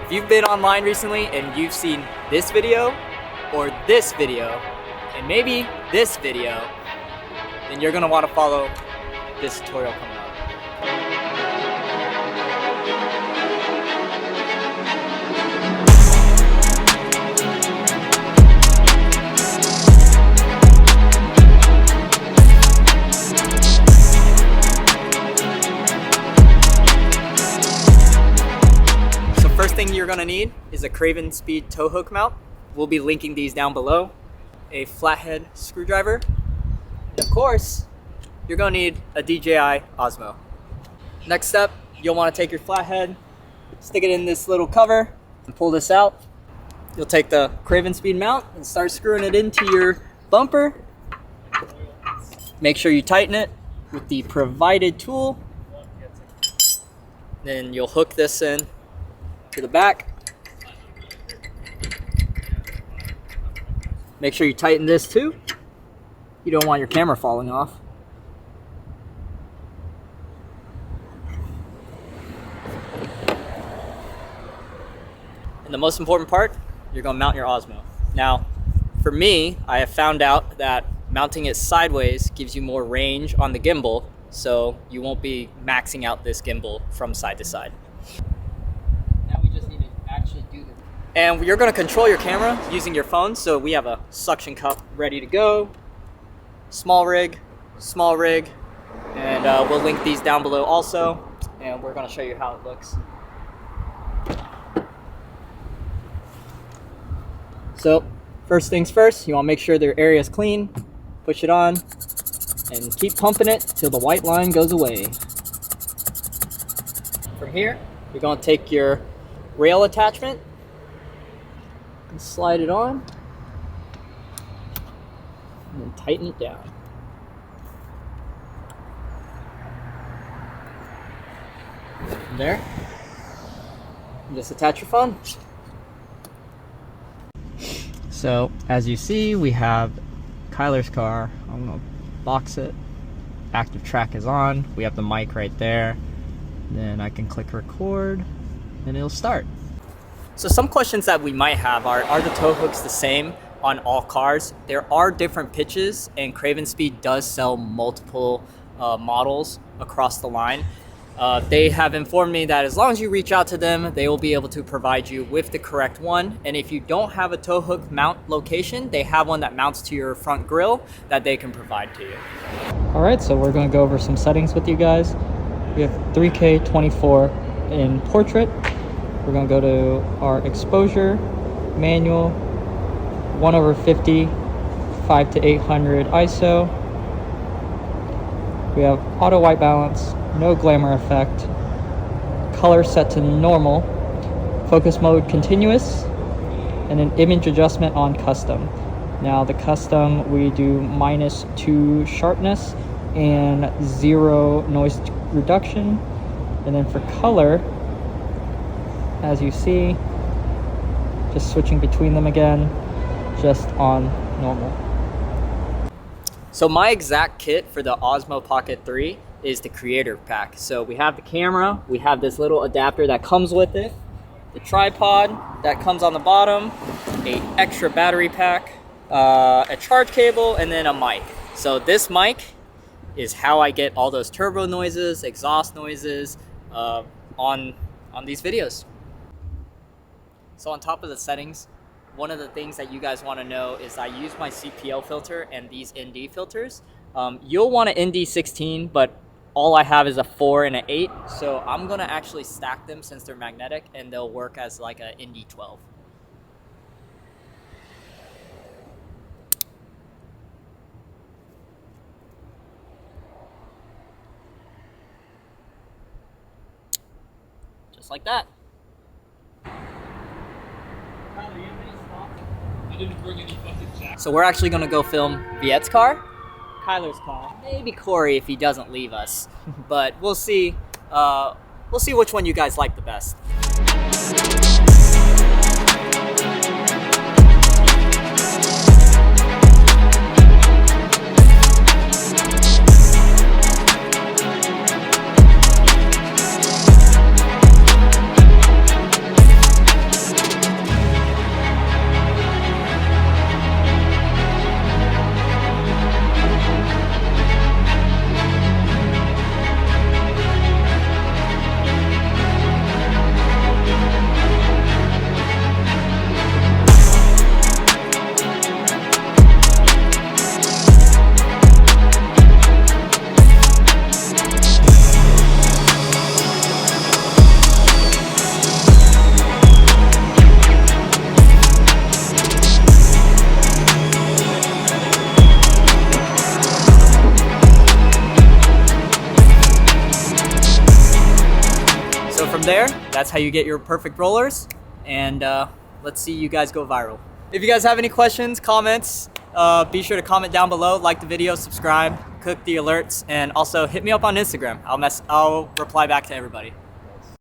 If you've been online recently and you've seen this video, or this video, and maybe this video, then you're gonna want to follow this tutorial coming up. First thing you're gonna need is a Craven Speed tow hook mount. We'll be linking these down below. A flathead screwdriver. And of course, you're gonna need a DJI Osmo. Next up, you'll wanna take your flathead, stick it in this little cover, and pull this out. You'll take the Craven Speed mount and start screwing it into your bumper. Make sure you tighten it with the provided tool. Then you'll hook this in to the back. Make sure you tighten this too. You don't want your camera falling off. And the most important part, you're going to mount your Osmo. Now, for me, I have found out that mounting it sideways gives you more range on the gimbal, so you won't be maxing out this gimbal from side to side. And you're going to control your camera using your phone. So we have a suction cup ready to go. Small rig, and we'll link these down below also. And we're going to show you how it looks. So first things first, you want to make sure their area is clean. Push it on and keep pumping it till the white line goes away. From here, you're going to take your rail attachment and slide it on and then tighten it down. From there, just attach your phone. So as you see, we have Kyler's car. I'm gonna box it. Active track is on. We have the mic right there. Then I can click record and it'll start. So some questions that we might have are the tow hooks the same on all cars? There are different pitches, and Craven Speed does sell multiple models across the line. They have informed me that as long as you reach out to them, they will be able to provide you with the correct one. And if you don't have a tow hook mount location, they have one that mounts to your front grille that they can provide to you. All right, so we're going to go over some settings with you guys. We have 3K 24 in portrait. We're going to go to our exposure, manual, 1/50, 5 to 800 ISO. We have auto white balance, no glamour effect, color set to normal, focus mode continuous, and an image adjustment on custom. Now the custom, we do -2 sharpness and 0 noise reduction. And then for color, as you see, just switching between them again, just on normal. So my exact kit for the Osmo Pocket 3 is the creator pack. So we have the camera, we have this little adapter that comes with it, the tripod that comes on the bottom, a extra battery pack, a charge cable, and then a mic. So this mic is how I get all those turbo noises, exhaust noises on these videos. So on top of the settings, one of the things that you guys want to know is I use my CPL filter and these ND filters. You'll want an ND16, but all I have is a 4 and an 8. So I'm going to actually stack them since they're magnetic, and they'll work as like a ND12. Just like that. So we're actually going to go film Viet's car, Kyler's car, maybe Corey if he doesn't leave us, but we'll see which one you guys like the best. there. That's how you get your perfect rollers. And let's see you guys go viral. If you guys have any questions, comments, be sure to comment down below, like the video, subscribe, click the alerts, and also hit me up on Instagram. I'll reply back to everybody.